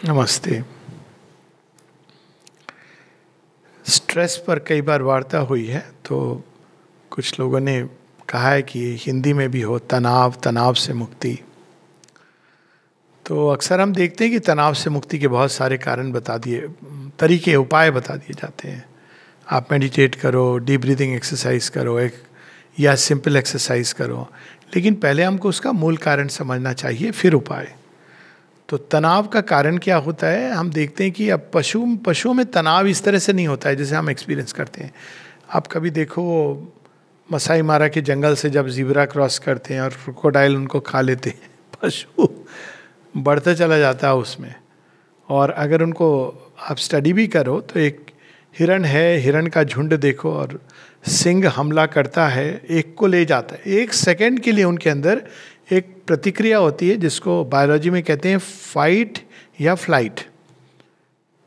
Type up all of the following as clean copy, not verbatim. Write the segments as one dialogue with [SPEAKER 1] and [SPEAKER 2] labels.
[SPEAKER 1] नमस्ते। स्ट्रेस पर कई बार वार्ता हुई है, तो कुछ लोगों ने कहा है कि हिंदी में भी हो तनाव, तनाव से मुक्ति। तो अक्सर हम देखते हैं कि तनाव से मुक्ति के बहुत सारे कारण बता दिए, तरीके, उपाय बता दिए जाते हैं। आप मेडिटेट करो, डीप ब्रीदिंग एक्सरसाइज करो, या सिंपल एक्सरसाइज करो। लेकिन पहले हमको उसका मूल कारण समझना चाहिए, फिर उपाय। तो तनाव का कारण क्या होता है, हम देखते हैं कि अब पशुओं में तनाव इस तरह से नहीं होता है जैसे हम एक्सपीरियंस करते हैं। आप कभी देखो, मसाई मारा के जंगल से जब ज़ीब्रा क्रॉस करते हैं और क्रोकोडाइल उनको खा लेते हैं, पशु बढ़ता चला जाता है उसमें। और अगर उनको आप स्टडी भी करो तो एक हिरण है, हिरण का झुंड देखो, और सिंह हमला करता है, एक को ले जाता है। एक सेकंड के लिए उनके अंदर एक प्रतिक्रिया होती है जिसको बायोलॉजी में कहते हैं फाइट या फ्लाइट।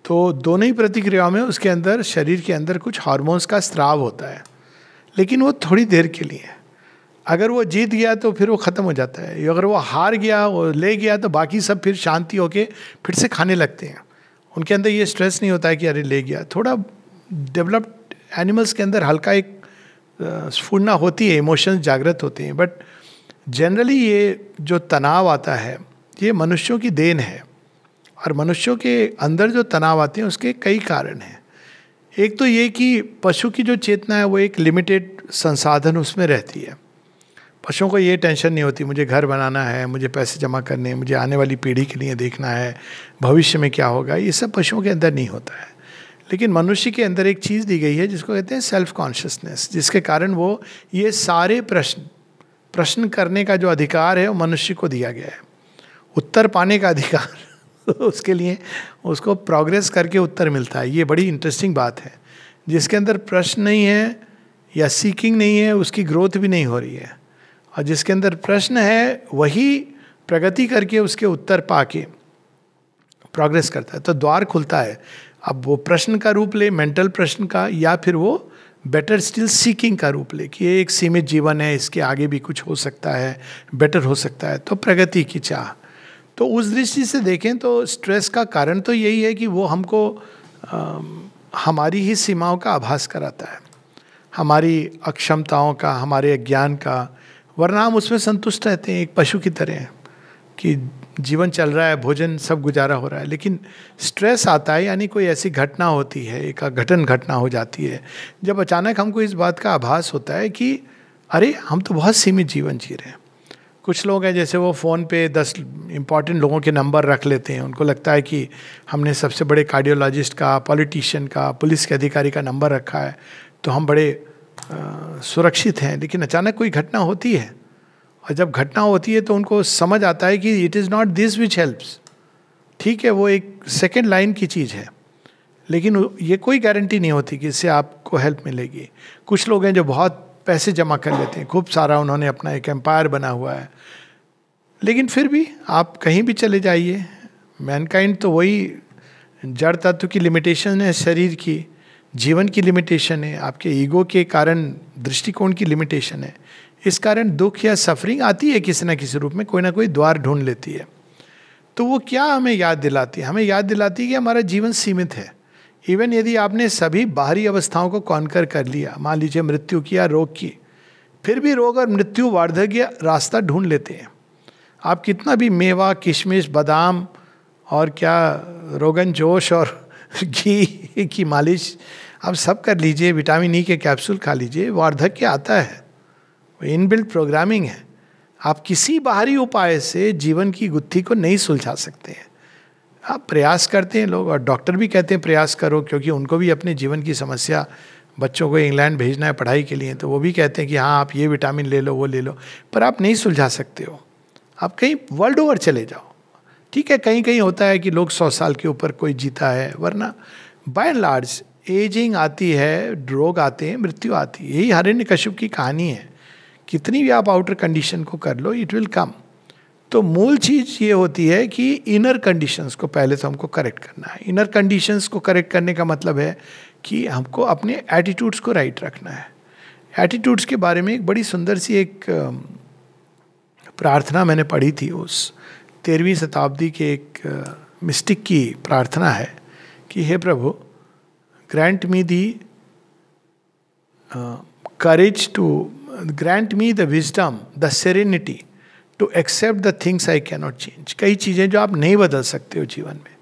[SPEAKER 1] तो दोनों ही प्रतिक्रियाओं में उसके अंदर, शरीर के अंदर कुछ हार्मोन्स का स्राव होता है, लेकिन वो थोड़ी देर के लिए। अगर वो जीत गया तो फिर वो ख़त्म हो जाता है, अगर वो हार गया, वो ले गया, तो बाकी सब फिर शांति होके फिर से खाने लगते हैं। उनके अंदर ये स्ट्रेस नहीं होता है कि अरे ले गया। थोड़ा डेवलप्ड एनिमल्स के अंदर हल्का एक स्फुरना होती है, इमोशंस जागृत होते हैं। बट जनरली ये जो तनाव आता है ये मनुष्यों की देन है, और मनुष्यों के अंदर जो तनाव आते हैं उसके कई कारण हैं। एक तो ये कि पशु की जो चेतना है वो एक लिमिटेड संसाधन उसमें रहती है। पशुओं को ये टेंशन नहीं होती मुझे घर बनाना है, मुझे पैसे जमा करने हैं, मुझे आने वाली पीढ़ी के लिए देखना है, भविष्य में क्या होगा, ये सब पशुओं के अंदर नहीं होता है। लेकिन मनुष्य के अंदर एक चीज़ दी गई है जिसको कहते हैं सेल्फ कॉन्शियसनेस, जिसके कारण वो ये सारे प्रश्न करने का जो अधिकार है वो मनुष्य को दिया गया है। उत्तर पाने का अधिकार उसके लिए उसको प्रोग्रेस करके उत्तर मिलता है। ये बड़ी इंटरेस्टिंग बात है। जिसके अंदर प्रश्न नहीं है या सीकिंग नहीं है उसकी ग्रोथ भी नहीं हो रही है, और जिसके अंदर प्रश्न है वही प्रगति करके उसके उत्तर पाके प्रोग्रेस करता है। तो द्वार खुलता है। अब वो प्रश्न का रूप ले, मेंटल प्रश्न का, या फिर वो बेटर स्टिल सीकिंग का रूप ले कि ये एक सीमित जीवन है, इसके आगे भी कुछ हो सकता है, बेटर हो सकता है, तो प्रगति की चाह। तो उस दृष्टि से देखें तो स्ट्रेस का कारण तो यही है कि वो हमको हमारी ही सीमाओं का आभास कराता है, हमारी अक्षमताओं का, हमारे अज्ञान का। वरना हम उसमें संतुष्ट रहते हैं एक पशु की तरह कि जीवन चल रहा है, भोजन सब गुजारा हो रहा है। लेकिन स्ट्रेस आता है, यानी कोई ऐसी घटना होती है, एक अघटन घटना हो जाती है, जब अचानक हमको इस बात का आभास होता है कि अरे हम तो बहुत सीमित जीवन जी रहे हैं। कुछ लोग हैं जैसे वो फ़ोन पे 10 इंपॉर्टेंट लोगों के नंबर रख लेते हैं। उनको लगता है कि हमने सबसे बड़े कार्डियोलॉजिस्ट का, पॉलिटिशियन का, पुलिस के अधिकारी का नंबर रखा है तो हम बड़े सुरक्षित हैं। लेकिन अचानक कोई घटना होती है, और जब घटना होती है तो उनको समझ आता है कि it is not this which helps. ठीक है, वो एक सेकेंड लाइन की चीज़ है, लेकिन ये कोई गारंटी नहीं होती कि इससे आपको हेल्प मिलेगी। कुछ लोग हैं जो बहुत पैसे जमा कर लेते हैं, खूब सारा, उन्होंने अपना एक एम्पायर बना हुआ है, लेकिन फिर भी आप कहीं भी चले जाइए, मैनकाइंड तो वही जड़ तत्व की लिमिटेशन है, शरीर की, जीवन की लिमिटेशन है, आपके ईगो के कारण दृष्टिकोण की लिमिटेशन है। इस कारण दुख या सफरिंग आती है किसी ना किसी रूप में, कोई ना कोई द्वार ढूंढ लेती है। तो वो क्या हमें याद दिलाती है? हमें याद दिलाती है कि हमारा जीवन सीमित है। इवन यदि आपने सभी बाहरी अवस्थाओं को कॉन्कर कर लिया, मान लीजिए मृत्यु की या रोग की, फिर भी रोग और मृत्यु, वार्धक्य रास्ता ढूंढ लेते हैं। आप कितना भी मेवा, किशमिश, बादाम और क्या रोगन जोश और घी की मालिश आप सब कर लीजिए, विटामिन ई के कैप्सूल खा लीजिए, वार्धक्य आता है। इनबिल्ट प्रोग्रामिंग है। आप किसी बाहरी उपाय से जीवन की गुत्थी को नहीं सुलझा सकते हैं। आप प्रयास करते हैं लोग, और डॉक्टर भी कहते हैं प्रयास करो, क्योंकि उनको भी अपने जीवन की समस्या, बच्चों को इंग्लैंड भेजना है पढ़ाई के लिए, तो वो भी कहते हैं कि हाँ आप ये विटामिन ले लो, वो ले लो, पर आप नहीं सुलझा सकते हो। आप कहीं वर्ल्ड ओवर चले जाओ, ठीक है, कहीं कहीं होता है कि लोग 100 साल के ऊपर कोई जीता है, वरना बाय एंड लार्ज एजिंग आती है, रोग आते हैं, मृत्यु आती है। यही हिरण्यकश्यप की कहानी है। कितनी भी आप आउटर कंडीशन को कर लो, इट विल कम। तो मूल चीज़ ये होती है कि इनर कंडीशंस को पहले तो हमको करेक्ट करना है। इनर कंडीशंस को करेक्ट करने का मतलब है कि हमको अपने एटीट्यूड्स को राइट रखना है। एटीट्यूड्स के बारे में एक बड़ी सुंदर सी एक प्रार्थना मैंने पढ़ी थी, उस 13वीं शताब्दी के एक मिस्टिक की प्रार्थना है कि हे प्रभु, grant me the courage to grant me the wisdom, the serenity to accept the things I cannot change. कई चीज़ें जो आप नहीं बदल सकते हो जीवन में,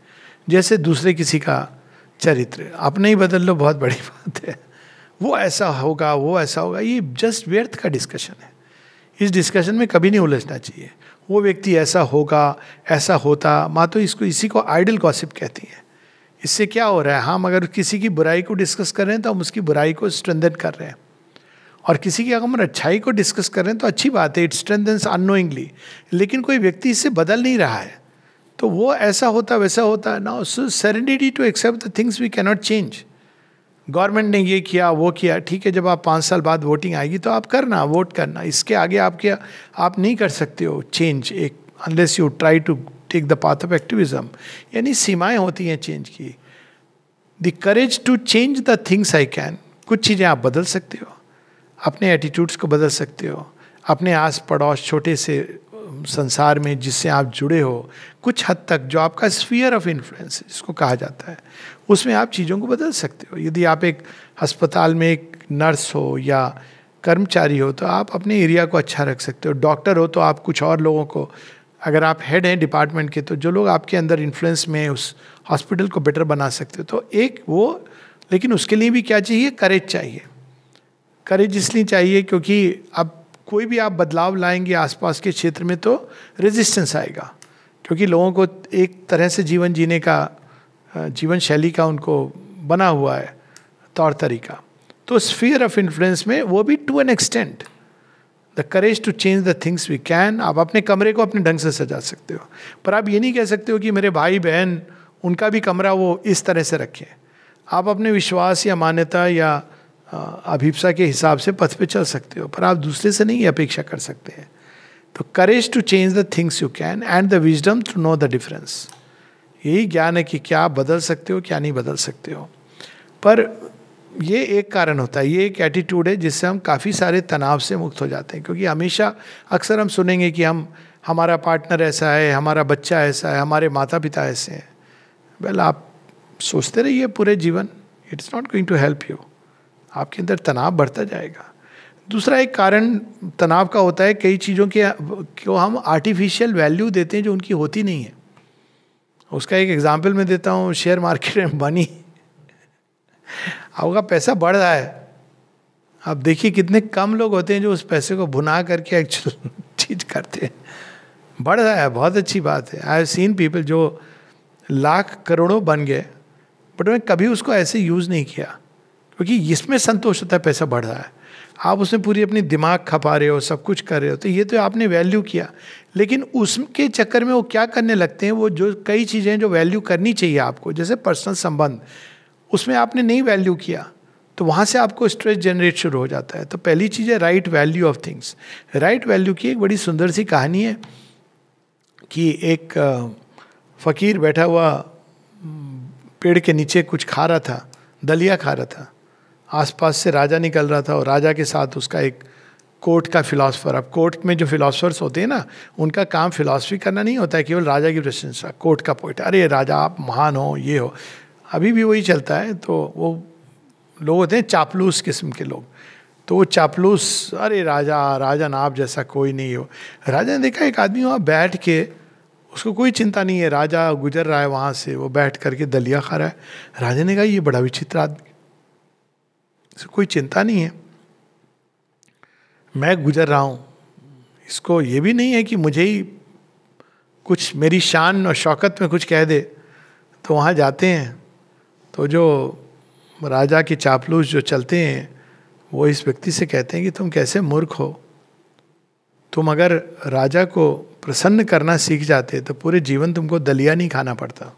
[SPEAKER 1] जैसे दूसरे किसी का चरित्र आप नहीं बदल लो, बहुत बड़ी बात है, वो ऐसा होगा वो ऐसा होगा, ये जस्ट व्यर्थ का डिस्कशन है. इस डिस्कशन में कभी नहीं उलझना चाहिए. वो व्यक्ति ऐसा होगा, ऐसा होता, माँ तो इसको इसी को आइडल गॉसिप कहती है. इससे क्या हो रहा है, हम अगर किसी की बुराई को डिस्कस कर रहे हैं तो हम उसकी बुराई को स्ट्रेंथन कर रहे हैं, और किसी की अगर हम अच्छाई को डिस्कस कर रहे हैं तो अच्छी बात है, इट स्ट्रेंथन्स अननोइंगली. लेकिन कोई व्यक्ति इससे बदल नहीं रहा है तो वो ऐसा होता वैसा होता. Now serenity to accept the things we can not change. Government ने ये किया वो किया, ठीक है, जब आप 5 साल बाद वोटिंग आएगी तो आप करना, वोट करना. इसके आगे आप नहीं कर सकते हो चेंज, एक unless you try to take the path of activism. यानी सीमाएं होती हैं चेंज की. The courage to change the things I can. कुछ चीज़ें आप बदल सकते हो, अपने एटीट्यूड्स को बदल सकते हो, अपने आस पड़ोस छोटे से संसार में जिससे आप जुड़े हो, कुछ हद तक जो आपका स्फीयर ऑफ इन्फ्लुएंस जिसको कहा जाता है, उसमें आप चीज़ों को बदल सकते हो. यदि आप एक अस्पताल में एक नर्स हो या कर्मचारी हो तो आप अपने एरिया को अच्छा रख सकते हो. डॉक्टर हो तो आप कुछ और लोगों को, अगर आप हेड हैं डिपार्टमेंट के, तो जो लोग आपके अंदर इन्फ्लुएंस में उस हॉस्पिटल को बेटर बना सकते हो. तो एक वो, लेकिन उसके लिए भी क्या चाहिए, करेज चाहिए. करेज इसलिए चाहिए क्योंकि अब कोई भी आप बदलाव लाएंगे आसपास के क्षेत्र में तो रेजिस्टेंस आएगा, क्योंकि लोगों को एक तरह से जीवन जीने का, जीवन शैली का उनको बना हुआ है तौर तरीका. तो स्फीयर ऑफ इन्फ्लुएंस में वो भी to an extent. The courage to change the things we can. आप अपने कमरे को अपने ढंग से सजा सकते हो, पर आप ये नहीं कह सकते हो कि मेरे भाई बहन उनका भी कमरा वो इस तरह से रखें. आप अपने विश्वास या मान्यता या अभिप्सा के हिसाब से पथ पे चल सकते हो, पर आप दूसरे से नहीं अपेक्षा कर सकते हैं. तो courage to change the things you can and the wisdom to know the difference. यही ज्ञान है कि क्या आप बदल सकते हो, क्या नहीं बदल सकते हो. पर ये एक कारण होता है, ये एक एटीट्यूड है जिससे हम काफ़ी सारे तनाव से मुक्त हो जाते हैं. क्योंकि हमेशा अक्सर हम सुनेंगे कि हमारा पार्टनर ऐसा है, हमारा बच्चा ऐसा है, हमारे माता पिता ऐसे हैं. वेल, आप सोचते रहिए पूरे जीवन, it is not going to help you. आपके अंदर तनाव बढ़ता जाएगा. दूसरा एक कारण तनाव का होता है, कई चीज़ों के को हम आर्टिफिशियल वैल्यू देते हैं जो उनकी होती नहीं है. उसका एक एग्जांपल मैं देता हूँ. शेयर मार्केट में मनी, आपका पैसा बढ़ रहा है, आप देखिए कितने कम लोग होते हैं जो उस पैसे को भुना करके एक्चुअल चीज करते हैं. बढ़ रहा है, बहुत अच्छी बात है. आई हैव सीन पीपल जो लाख करोड़ों बन गए, बट उन्होंने कभी उसको ऐसे यूज़ नहीं किया, क्योंकि इसमें संतोष होता है पैसा बढ़ रहा है. आप उसमें पूरी अपनी दिमाग खपा रहे हो, सब कुछ कर रहे हो, तो ये तो आपने वैल्यू किया. लेकिन उसके चक्कर में वो क्या करने लगते हैं, वो जो कई चीज़ें जो वैल्यू करनी चाहिए आपको, जैसे पर्सनल संबंध, उसमें आपने नहीं वैल्यू किया, तो वहाँ से आपको स्ट्रेस जनरेट शुरू हो जाता है. तो पहली चीज़ है right value of things. Right value की एक बड़ी सुंदर सी कहानी है कि एक फकीर बैठा हुआ पेड़ के नीचे कुछ खा रहा था, दलिया खा रहा था. आसपास से राजा निकल रहा था और राजा के साथ उसका एक कोर्ट का फिलॉसफर. अब कोर्ट में जो फिलॉसफर्स होते हैं ना, उनका काम फिलॉसफी करना नहीं होता है, केवल राजा की प्रशंसा. कोर्ट का पोइट, अरे राजा आप महान हो, ये हो, अभी भी वही चलता है. तो वो लोग होते हैं चापलूस किस्म के लोग, तो वो चापलूस, अरे राजा ना आप जैसा कोई नहीं हो. राजा ने देखा एक आदमी वहाँ बैठ के, उसको कोई चिंता नहीं है, राजा गुजर रहा है वहाँ से, वो बैठ करके दलिया खा रहा है. राजा ने कहा ये बड़ा विचित्र आदमी, कोई चिंता नहीं है, मैं गुजर रहा हूँ, इसको ये भी नहीं है कि मुझे ही कुछ मेरी शान और शौकत में कुछ कह दे. तो वहाँ जाते हैं तो जो राजा के चापलूस जो चलते हैं वो इस व्यक्ति से कहते हैं कि तुम कैसे मूर्ख हो, तुम अगर राजा को प्रसन्न करना सीख जाते तो पूरे जीवन तुमको दलिया नहीं खाना पड़ता.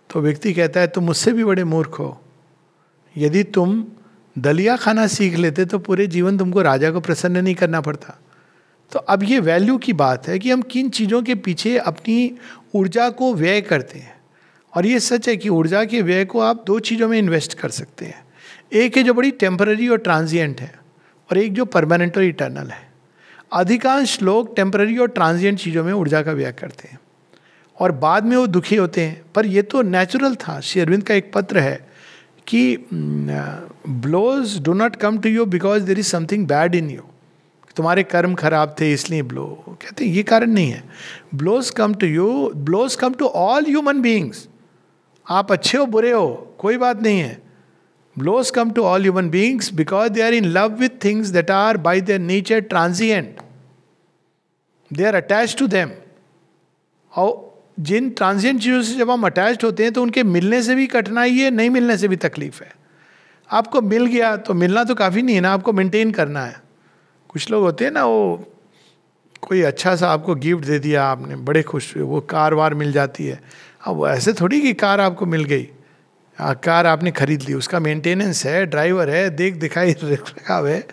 [SPEAKER 1] तो व्यक्ति कहता है तुम मुझसे भी बड़े मूर्ख हो, यदि तुम दलिया खाना सीख लेते तो पूरे जीवन तुमको राजा को प्रसन्न नहीं करना पड़ता. तो अब ये वैल्यू की बात है कि हम किन चीज़ों के पीछे अपनी ऊर्जा को व्यय करते हैं. और ये सच है कि ऊर्जा के व्यय को आप दो चीज़ों में इन्वेस्ट कर सकते हैं. एक है जो बड़ी टेम्पररी और ट्रांजिएंट है, और एक जो परमानेंट और इटर्नल है. अधिकांश लोग टेम्पररी और ट्रांजिएंट चीज़ों में ऊर्जा का व्यय करते हैं, और बाद में वो दुखी होते हैं। पर ये तो नेचुरल था। श्री अरविंद का एक पत्र है कि blows do not come to you because there is something bad in you, तुम्हारे कर्म खराब थे इसलिए ब्लो। कहते हैं ये कारण नहीं है। Blows come to you, blows come to all human beings. आप अच्छे हो बुरे हो कोई बात नहीं है। Blows come to all human beings because they are in love with things that are by their nature transient, they are attach to them. और जिन ट्रांजिएंट चीज़ों से जब हम अटैच्ड होते हैं तो उनके मिलने से भी कठिनाई है, नहीं मिलने से भी तकलीफ है। आपको मिल गया तो मिलना तो काफ़ी नहीं है ना, आपको मेंटेन करना है। कुछ लोग होते हैं ना, वो कोई अच्छा सा आपको गिफ्ट दे दिया, आपने बड़े खुश हुए, वो कार वार मिल जाती है। अब वो ऐसे थोड़ी कि कार आपको मिल गई, कार आपने खरीद ली, उसका मेंटेनेंस है, ड्राइवर है, देख दिखाई रखा हुआ है,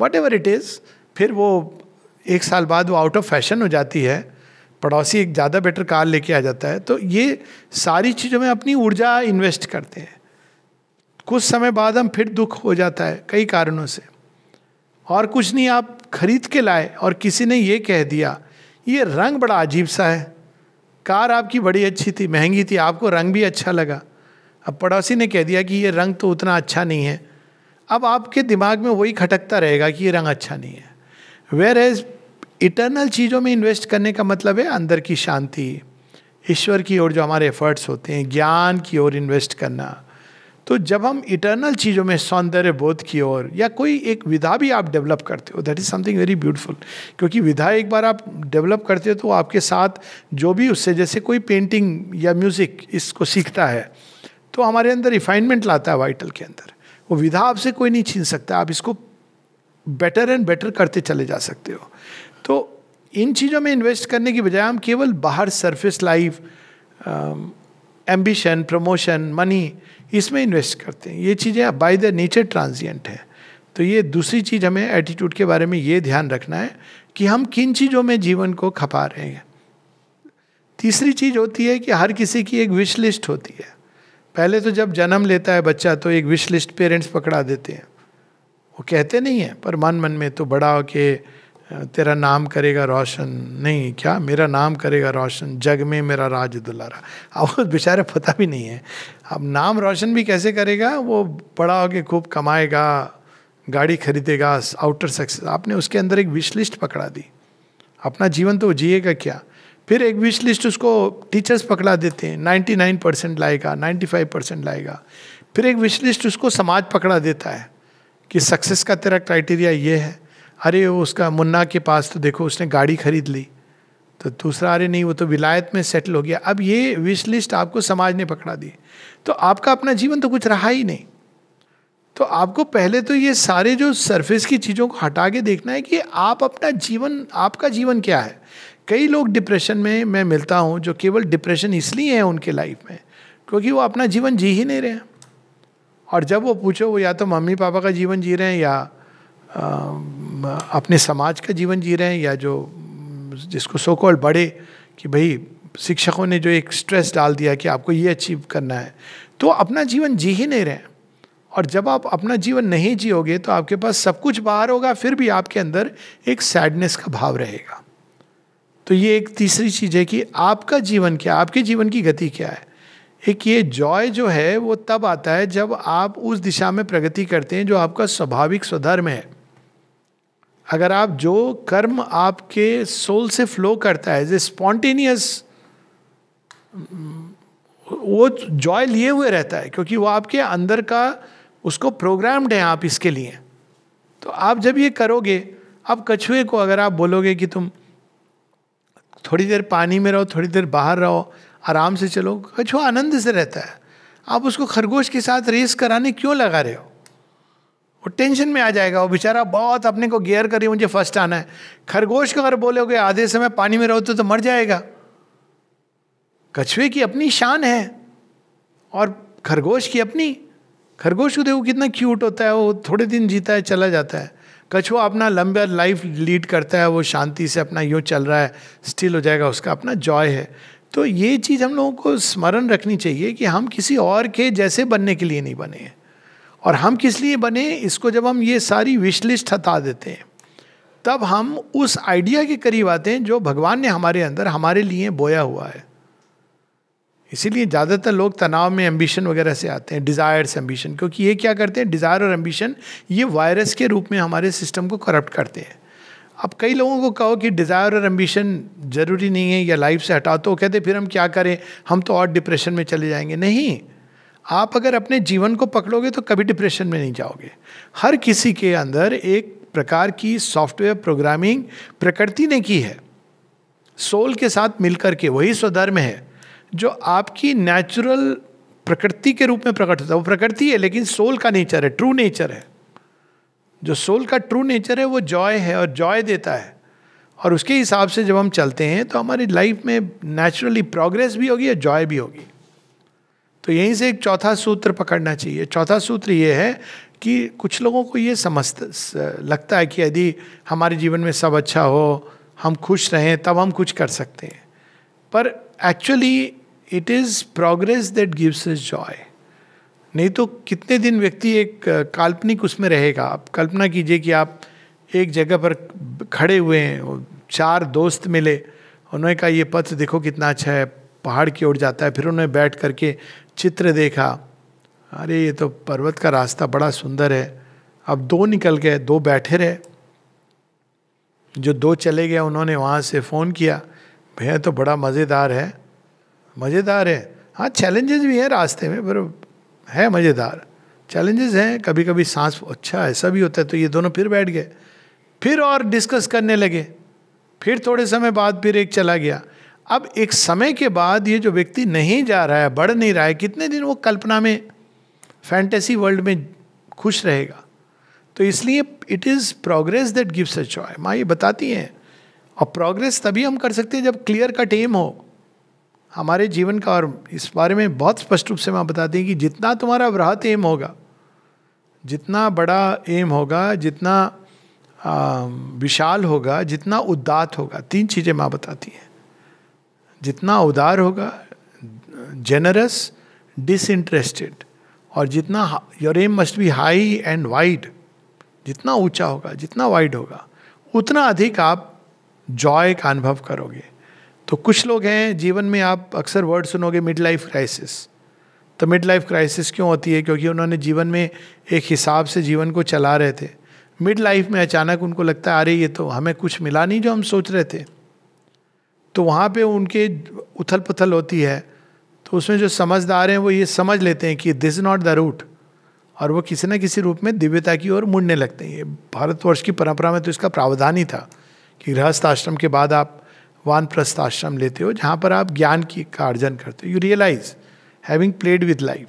[SPEAKER 1] वट एवर इट इज़। फिर वो 1 साल बाद वो आउट ऑफ फैशन हो जाती है, पड़ोसी एक ज़्यादा बेटर कार लेके आ जाता है। तो ये सारी चीज़ों में अपनी ऊर्जा इन्वेस्ट करते हैं। कुछ समय बाद हम फिर दुख हो जाता है कई कारणों से। और कुछ नहीं, आप खरीद के लाए और किसी ने ये कह दिया ये रंग बड़ा अजीब सा है, कार आपकी बड़ी अच्छी थी, महंगी थी, आपको रंग भी अच्छा लगा। अब पड़ोसी ने कह दिया कि ये रंग तो उतना अच्छा नहीं है। अब आपके दिमाग में वही खटकता रहेगा कि ये रंग अच्छा नहीं है। वेयर एज इटर्नल चीज़ों में इन्वेस्ट करने का मतलब है अंदर की शांति, ईश्वर की ओर जो हमारे एफर्ट्स होते हैं, ज्ञान की ओर इन्वेस्ट करना। तो जब हम इटर्नल चीज़ों में, सौंदर्य बोध की ओर, या कोई एक विधा भी आप डेवलप करते हो, that is something very beautiful. क्योंकि विधा एक बार आप डेवलप करते हो तो आपके साथ जो भी उससे, जैसे कोई पेंटिंग या म्यूज़िक इसको सीखता है तो हमारे अंदर रिफाइनमेंट लाता है वाइटल के अंदर। वो विधा आपसे कोई नहीं छीन सकता, आप इसको बेटर एंड बेटर करते चले जा सकते हो। तो इन चीज़ों में इन्वेस्ट करने की बजाय हम केवल बाहर surface life, ambition, promotion, money, इसमें इन्वेस्ट करते हैं। ये चीज़ें बाय द नेचर ट्रांजिएंट है। तो ये दूसरी चीज़ हमें एटीट्यूड के बारे में ये ध्यान रखना है कि हम किन चीज़ों में जीवन को खपा रहे हैं। तीसरी चीज़ होती है कि हर किसी की एक विश लिस्ट होती है। पहले तो जब जन्म लेता है बच्चा तो एक विश लिस्ट पेरेंट्स पकड़ा देते हैं, वो कहते नहीं है पर मन मन में, तो बड़ा होके तेरा नाम करेगा रोशन, नहीं क्या मेरा नाम करेगा रोशन, जग में मेरा राज दुलारा। अब वो बेचारे पता भी नहीं है, अब नाम रोशन भी कैसे करेगा, वो बड़ा होके खूब कमाएगा, गाड़ी खरीदेगा, आउटर सक्सेस। आपने उसके अंदर एक विश लिस्ट पकड़ा दी, अपना जीवन तो जिएगा क्या। फिर एक विश लिस्ट उसको टीचर्स पकड़ा देते हैं, 99% लाएगा, 95% लाएगा। फिर एक विश लिस्ट उसको समाज पकड़ा देता है कि सक्सेस का तेरा क्राइटेरिया ये है। अरे वो उसका मुन्ना के पास तो देखो उसने गाड़ी खरीद ली, तो दूसरा अरे नहीं वो तो विलायत में सेटल हो गया। अब ये विश लिस्ट आपको समाज ने पकड़ा दी, तो आपका अपना जीवन तो कुछ रहा ही नहीं। तो आपको पहले तो ये सारे जो सरफेस की चीज़ों को हटा के देखना है कि आप अपना जीवन, आपका जीवन क्या है। कई लोग डिप्रेशन में मैं मिलता हूँ जो केवल डिप्रेशन इसलिए है उनके लाइफ में क्योंकि वो अपना जीवन जी ही नहीं रहे हैं। और जब वो पूछो, वो या तो मम्मी पापा का जीवन जी रहे हैं या अपने समाज का जीवन जी रहे हैं, या जो जिसको सो कॉल्ड बड़े कि भाई शिक्षकों ने जो एक स्ट्रेस डाल दिया कि आपको ये अचीव करना है, तो अपना जीवन जी ही नहीं रहे। और जब आप अपना जीवन नहीं जियोगे तो आपके पास सब कुछ बाहर होगा, फिर भी आपके अंदर एक सैडनेस का भाव रहेगा। तो ये एक तीसरी चीज़ है कि आपका जीवन क्या, आपके जीवन की गति क्या है। एक ये जॉय जो है वो तब आता है जब आप उस दिशा में प्रगति करते हैं जो आपका स्वाभाविक स्वधर्म है। अगर आप जो कर्म आपके सोल से फ्लो करता है, जो स्पॉन्टेनियस, वो जॉय लिए हुए रहता है क्योंकि वो आपके अंदर का उसको प्रोग्राम्ड है आप इसके लिए। तो आप जब ये करोगे, अब कछुए को अगर आप बोलोगे कि तुम थोड़ी देर पानी में रहो, थोड़ी देर बाहर रहो, आराम से चलो, कछुआ आनंद से रहता है। आप उसको खरगोश के साथ रेस कराने क्यों लगा रहे हो? वो टेंशन में आ जाएगा, वो बेचारा बहुत अपने को गियर करिए मुझे फर्स्ट आना है। खरगोश को अगर बोलोगे आधे समय पानी में रहो तो मर जाएगा। कछुए की अपनी शान है और खरगोश की अपनी। खरगोश को देखो कितना क्यूट होता है, वो थोड़े दिन जीता है चला जाता है। कछुआ अपना लंबा लाइफ लीड करता है, वो शांति से अपना यूँ चल रहा है, स्टिल हो जाएगा, उसका अपना जॉय है। तो ये चीज़ हम लोगों को स्मरण रखनी चाहिए कि हम किसी और के जैसे बनने के लिए नहीं बने हैं। और हम किस लिए बने, इसको जब हम ये सारी विश लिस्ट हटा देते हैं तब हम उस आइडिया के करीब आते हैं जो भगवान ने हमारे अंदर हमारे लिए बोया हुआ है। इसीलिए ज़्यादातर लोग तनाव में एम्बिशन वगैरह से आते हैं, डिज़ायर्स एम्बिशन, क्योंकि ये क्या करते हैं, डिज़ायर और एम्बिशन ये वायरस के रूप में हमारे सिस्टम को करप्ट करते हैं. अब कई लोगों को कहो कि डिज़ायर और एम्बिशन जरूरी नहीं है या लाइफ से हटाओ, तो वो कहते फिर हम क्या करें, हम तो और डिप्रेशन में चले जाएंगे. नहीं, आप अगर अपने जीवन को पकड़ोगे तो कभी डिप्रेशन में नहीं जाओगे. हर किसी के अंदर एक प्रकार की सॉफ्टवेयर प्रोग्रामिंग प्रकृति ने की है, सोल के साथ मिलकर के. वही स्वधर्म है जो आपकी नेचुरल प्रकृति के रूप में प्रकट होता है. वो प्रकृति है लेकिन सोल का नेचर है, ट्रू नेचर है. जो सोल का ट्रू नेचर है वो जॉय है और जॉय देता है. और उसके हिसाब से जब हम चलते हैं तो हमारी लाइफ में नेचुरली प्रोग्रेस भी होगी और जॉय भी होगी. तो यहीं से एक चौथा सूत्र पकड़ना चाहिए. चौथा सूत्र ये है कि कुछ लोगों को ये लगता है कि यदि हमारे जीवन में सब अच्छा हो, हम खुश रहें, तब हम कुछ कर सकते हैं. पर actually it is progress that gives us Joy. नहीं तो कितने दिन व्यक्ति एक काल्पनिक उसमें रहेगा. आप कल्पना कीजिए कि आप एक जगह पर खड़े हुए हैं, 4 दोस्त मिले, उन्होंने कहा ये पथ देखो कितना अच्छा है, पहाड़ की ओर जाता है. फिर उन्होंने बैठ करके चित्र देखा, अरे ये तो पर्वत का रास्ता बड़ा सुंदर है. अब 2 निकल गए, 2 बैठे रहे. जो 2 चले गए उन्होंने वहाँ से फ़ोन किया, भैया तो बड़ा मज़ेदार है. मज़ेदार है, हाँ चैलेंजेस भी हैं रास्ते में, पर है मज़ेदार. चैलेंजेस हैं, कभी कभी सांस, अच्छा ऐसा भी होता है. तो ये दोनों फिर बैठ गए, फिर और डिस्कस करने लगे. फिर थोड़े समय बाद फिर एक चला गया. अब एक समय के बाद ये जो व्यक्ति नहीं जा रहा है, बढ़ नहीं रहा है, कितने दिन वो कल्पना में, फैंटेसी वर्ल्ड में खुश रहेगा. तो इसलिए it is progress that gives us Joy. माँ ये बताती हैं. और प्रोग्रेस तभी हम कर सकते हैं जब क्लियर कट एम हो हमारे जीवन का. और इस बारे में बहुत स्पष्ट रूप से माँ बताती हैं कि जितना तुम्हारा वृहत एम होगा, जितना बड़ा एम होगा, जितना विशाल होगा, जितना उदात्त होगा, 3 चीज़ें माँ बताती हैं. जितना उदार होगा, जेनरस, डिसइंटरेस्टेड, और जितना your aim must be high and wide. जितना ऊंचा होगा, जितना वाइड होगा, उतना अधिक आप जॉय का अनुभव करोगे. तो कुछ लोग हैं जीवन में, आप अक्सर वर्ड सुनोगे मिड लाइफ क्राइसिस. तो मिड लाइफ क्राइसिस क्यों होती है? क्योंकि उन्होंने जीवन में एक हिसाब से जीवन को चला रहे थे. मिड लाइफ में अचानक उनको लगता है अरे ये तो हमें कुछ मिला नहीं जो हम सोच रहे थे. तो वहाँ पे उनके उथल पुथल होती है. तो उसमें जो समझदार हैं वो ये समझ लेते हैं कि this is not the route, और वो किसी न किसी रूप में दिव्यता की ओर मुड़ने लगते हैं. ये भारतवर्ष की परंपरा में तो इसका प्रावधान ही था कि गृहस्थ आश्रम के बाद आप वानप्रस्थ आश्रम लेते हो, जहाँ पर आप ज्ञान का अर्जन करते हो. You realize having played with life.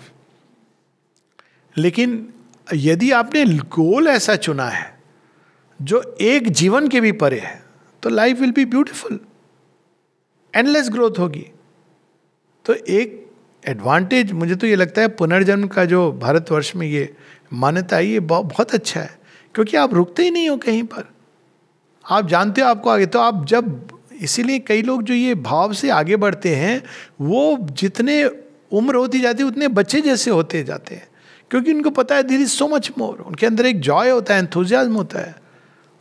[SPEAKER 1] लेकिन यदि आपने गोल ऐसा चुना है जो एक जीवन के भी परे है, तो life will be beautiful, endless growth होगी. तो एक एडवांटेज मुझे तो ये लगता है पुनर्जन्म का जो भारतवर्ष में ये मान्यता है, ये बहुत अच्छा है. क्योंकि आप रुकते ही नहीं हो कहीं पर, आप जानते हो आपको आगे. तो आप जब, इसीलिए कई लोग जो ये भाव से आगे बढ़ते हैं वो जितने उम्र होती जाती है उतने बच्चे जैसे होते जाते हैं. क्योंकि उनको पता है there is so much more. उनके अंदर एक जॉय होता है, एंथुजियाज्म होता है.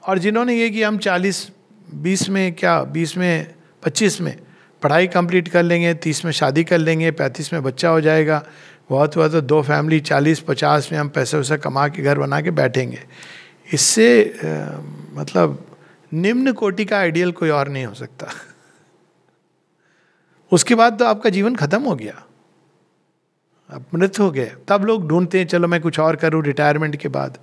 [SPEAKER 1] और जिन्होंने ये कि हम 40-20 में, क्या 20 में 25 में पढ़ाई कंप्लीट कर लेंगे, 30 में शादी कर लेंगे, 35 में बच्चा हो जाएगा, बहुत हुआ तो 2 फैमिली, 40-50 में हम पैसे वैसा कमा के घर बना के बैठेंगे. इससे मतलब निम्न कोटि का आइडियल कोई और नहीं हो सकता. उसके बाद तो आपका जीवन खत्म हो गया, आप मृत हो गए. तब लोग ढूंढते हैं चलो मैं कुछ और करूं रिटायरमेंट के बाद.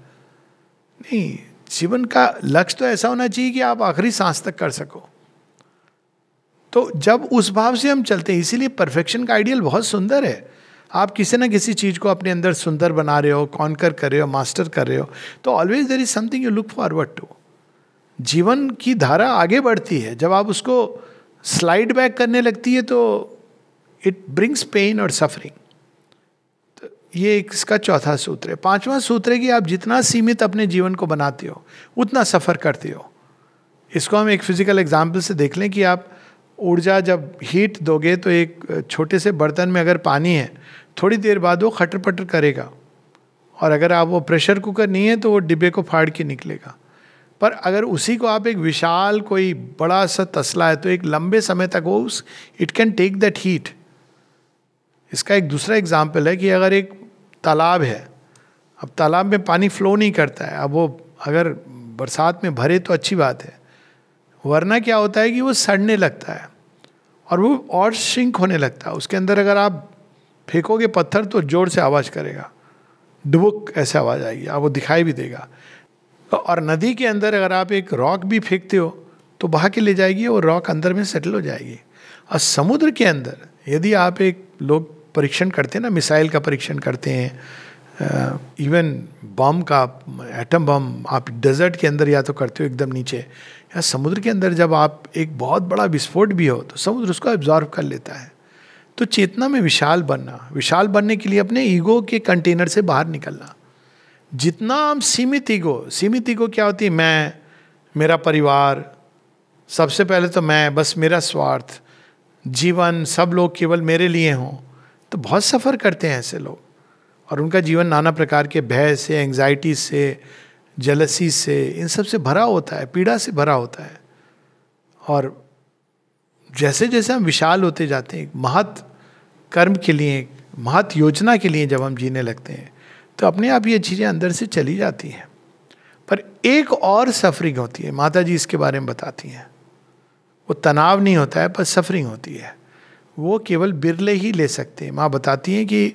[SPEAKER 1] नहीं, जीवन का लक्ष्य तो ऐसा होना चाहिए कि आप आखिरी सांस तक कर सको. तो जब उस भाव से हम चलते हैं, इसीलिए परफेक्शन का आइडियल बहुत सुंदर है. आप किसी ना किसी चीज को अपने अंदर सुंदर बना रहे हो, कॉन्कर कर रहे हो, मास्टर कर रहे हो, तो always there is something you look forward to. जीवन की धारा आगे बढ़ती है. जब आप उसको स्लाइड बैक करने लगती है तो इट ब्रिंग्स पेन और सफरिंग. तो ये इसका चौथा सूत्र है. 5वां सूत्र है कि आप जितना सीमित अपने जीवन को बनाते हो उतना सफ़र करते हो. इसको हम एक फिजिकल एग्जाम्पल से देख लें कि आप ऊर्जा जब हीट दोगे तो एक छोटे से बर्तन में अगर पानी है, थोड़ी देर बाद वो खटर पटर करेगा. और अगर आप वो प्रेशर कुकर नहीं है तो वो डिब्बे को फाड़ के निकलेगा. पर अगर उसी को आप एक विशाल कोई बड़ा सा तसला है तो एक लंबे समय तक वो it can take that heat. इसका एक दूसरा एग्जाम्पल है कि अगर एक तालाब है, अब तालाब में पानी फ्लो नहीं करता है, अब वो अगर बरसात में भरे तो अच्छी बात है, वरना क्या होता है कि वो सड़ने लगता है और वो और श्रिंक होने लगता है। उसके अंदर अगर आप फेंकोगे पत्थर तो जोर से आवाज़ करेगा, डुबुक ऐसे आवाज़ आएगी, आपको दिखाई भी देगा। और नदी के अंदर अगर आप एक रॉक भी फेंकते हो तो बहा के ले जाएगी, वो रॉक अंदर में सेटल हो जाएगी। और समुद्र के अंदर यदि आप एक, लोग परीक्षण करते हैं ना, मिसाइल का परीक्षण करते हैं, इवन बम का, एटम बम आप डेजर्ट के अंदर या तो करते हो एकदम नीचे, या समुद्र के अंदर जब आप एक बहुत बड़ा विस्फोट भी हो तो समुद्र उसको एब्जॉर्व कर लेता है। तो चेतना में विशाल बनना, विशाल बनने के लिए अपने ईगो के कंटेनर से बाहर निकलना। जितना हम सीमित ईगो क्या होती है, मैं, मेरा परिवार, सबसे पहले तो मैं, बस मेरा स्वार्थ, जीवन सब लोग केवल मेरे लिए हों, तो बहुत सफ़र करते हैं ऐसे लोग। और उनका जीवन नाना प्रकार के भय से, एंग्जाइटी से, जेलसी से, इन सब से भरा होता है, पीड़ा से भरा होता है। और जैसे जैसे हम विशाल होते जाते हैं, महत् कर्म के लिए, महत् योजना के लिए जब हम जीने लगते हैं, तो अपने आप ये चीज़ें अंदर से चली जाती हैं। पर एक और सफरिंग होती है, माता जी इसके बारे में बताती हैं। वो तनाव नहीं होता है, पर सफरिंग होती है। वो केवल बिरले ही ले सकते हैं। माँ बताती हैं कि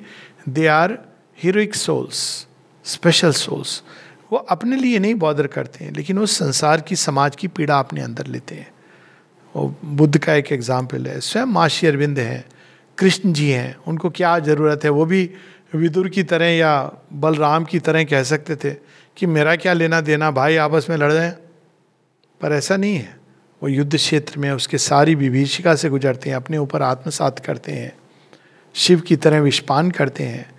[SPEAKER 1] they are heroic souls, special souls. वो अपने लिए नहीं बॉदर करते हैं, लेकिन वो संसार की, समाज की पीड़ा अपने अंदर लेते हैं। वो बुद्ध का एक एग्जाम्पल है, स्वयं माँ श्री अरविंद हैं, कृष्ण जी हैं, उनको क्या ज़रूरत है। वो भी विदुर की तरह या बलराम की तरह कह सकते थे कि मेरा क्या लेना देना, भाई आपस में लड़ रहे हैं। पर ऐसा नहीं है। वो युद्ध क्षेत्र में उसके सारी विभीषिका से गुजरते हैं, अपने ऊपर आत्मसात करते हैं, शिव की तरह विषपान करते हैं।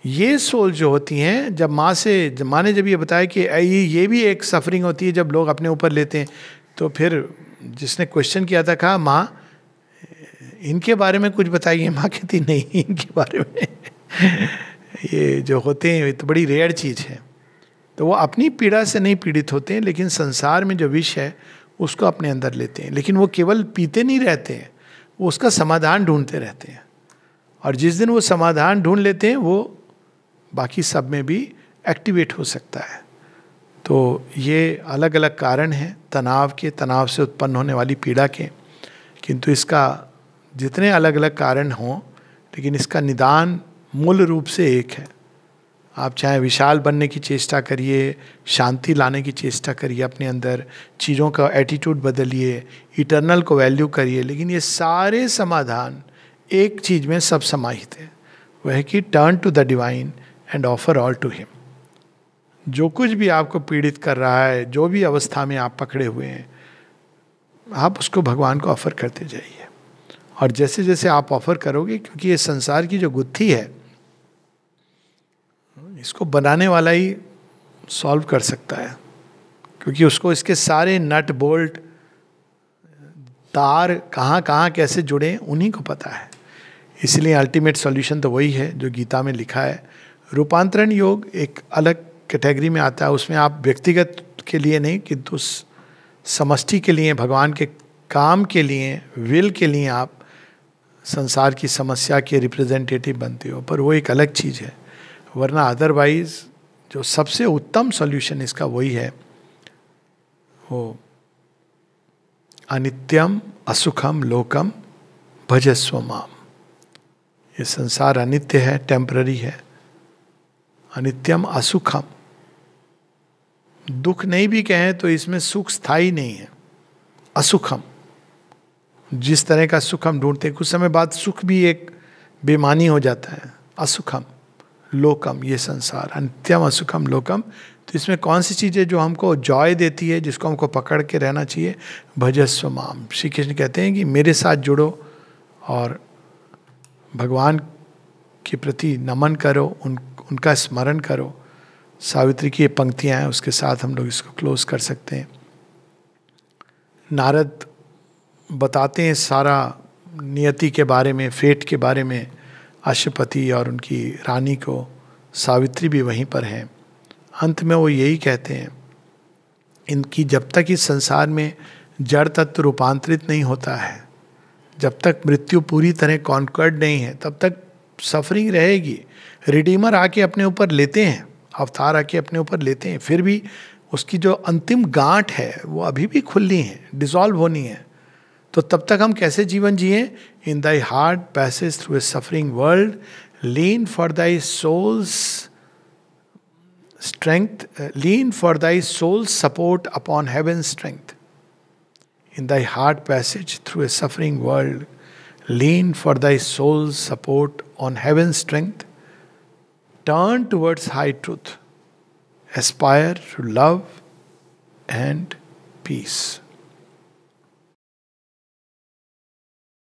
[SPEAKER 1] ये सोल जो होती हैं, जब माँ ने जब ये बताया कि ये भी एक सफरिंग होती है जब लोग अपने ऊपर लेते हैं, तो फिर जिसने क्वेश्चन किया था, कहा माँ इनके बारे में कुछ बताइए। माँ कहती नहीं, इनके बारे में ये जो होते हैं ये तो बड़ी रेयर चीज़ है। तो वो अपनी पीड़ा से नहीं पीड़ित होते हैं, लेकिन संसार में जो विष है उसको अपने अंदर लेते हैं। लेकिन वो केवल पीते नहीं रहते हैं, वो उसका समाधान ढूंढते रहते हैं। और जिस दिन वो समाधान ढूंढ लेते हैं, वो बाकी सब में भी एक्टिवेट हो सकता है। तो ये अलग अलग कारण हैं तनाव के, तनाव से उत्पन्न होने वाली पीड़ा के। किंतु इसका जितने अलग अलग कारण हों, लेकिन इसका निदान मूल रूप से एक है। आप चाहे विशाल बनने की चेष्टा करिए, शांति लाने की चेष्टा करिए अपने अंदर, चीज़ों का एटीट्यूड बदलिए, इटर्नल को वैल्यू करिए, लेकिन ये सारे समाधान एक चीज़ में सब समाहित है। वह है कि turn to the divine and offer all to him. जो कुछ भी आपको पीड़ित कर रहा है, जो भी अवस्था में आप पकड़े हुए हैं, आप उसको भगवान को ऑफर करते जाइए। और जैसे जैसे आप ऑफर करोगे, क्योंकि ये संसार की जो गुत्थी है, इसको बनाने वाला ही सॉल्व कर सकता है, क्योंकि उसको इसके सारे नट बोल्ट, तार कहाँ कहाँ कैसे जुड़े उन्हीं को पता है। इसलिए अल्टीमेट सॉल्यूशन तो वही है जो गीता में लिखा है। रूपांतरण योग एक अलग कैटेगरी में आता है। उसमें आप व्यक्तिगत के लिए नहीं, किंतु समष्टि के लिए, भगवान के काम के लिए, विल के लिए आप संसार की समस्या के रिप्रेजेंटेटिव बनते हो। पर वो एक अलग चीज़ है। वरना अदरवाइज जो सबसे उत्तम सॉल्यूशन इसका वही है, वो अनित्यम असुखम लोकम भजस्व माम। ये संसार अनित्य है, टेम्पररी है। अनित्यम असुखम, दुख नहीं भी कहें तो इसमें सुख स्थायी नहीं है। असुखम, जिस तरह का सुख हम ढूंढते हैं, कुछ समय बाद सुख भी एक बेमानी हो जाता है। असुखम लोकम, ये संसार अनित्यम असुखम लोकम। तो इसमें कौन सी चीज़ है जो हमको जॉय देती है, जिसको हमको पकड़ के रहना चाहिए? भजस्व माम। श्री कृष्ण कहते हैं कि मेरे साथ जुड़ो और भगवान के प्रति नमन करो, उनका स्मरण करो। सावित्री की ये पंक्तियाँ हैं, उसके साथ हम लोग इसको क्लोज कर सकते हैं। नारद बताते हैं सारा नियति के बारे में, फेट के बारे में, अश्वपति और उनकी रानी को। सावित्री भी वहीं पर हैं। अंत में वो यही कहते हैं, इनकी जब तक इस संसार में जड़ तत्व रूपांतरित नहीं होता है, जब तक मृत्यु पूरी तरह कॉन्कर्ड नहीं है तब तक सफरिंग रहेगी. रिडीमर आके अपने ऊपर लेते हैं, अवतार आके अपने ऊपर लेते हैं, फिर भी उसकी जो अंतिम गांठ है वो अभी भी खुलनी है, डिसॉल्व होनी है. तो तब तक हम कैसे जीवन जिए? In thy heart passage through a suffering world, lean for thy souls strength, lean for thy soul's support upon heaven's strength. In thy heart passage through a suffering world, lean for thy soul's support on heaven's strength. Turn towards high truth. Aspire to love and peace.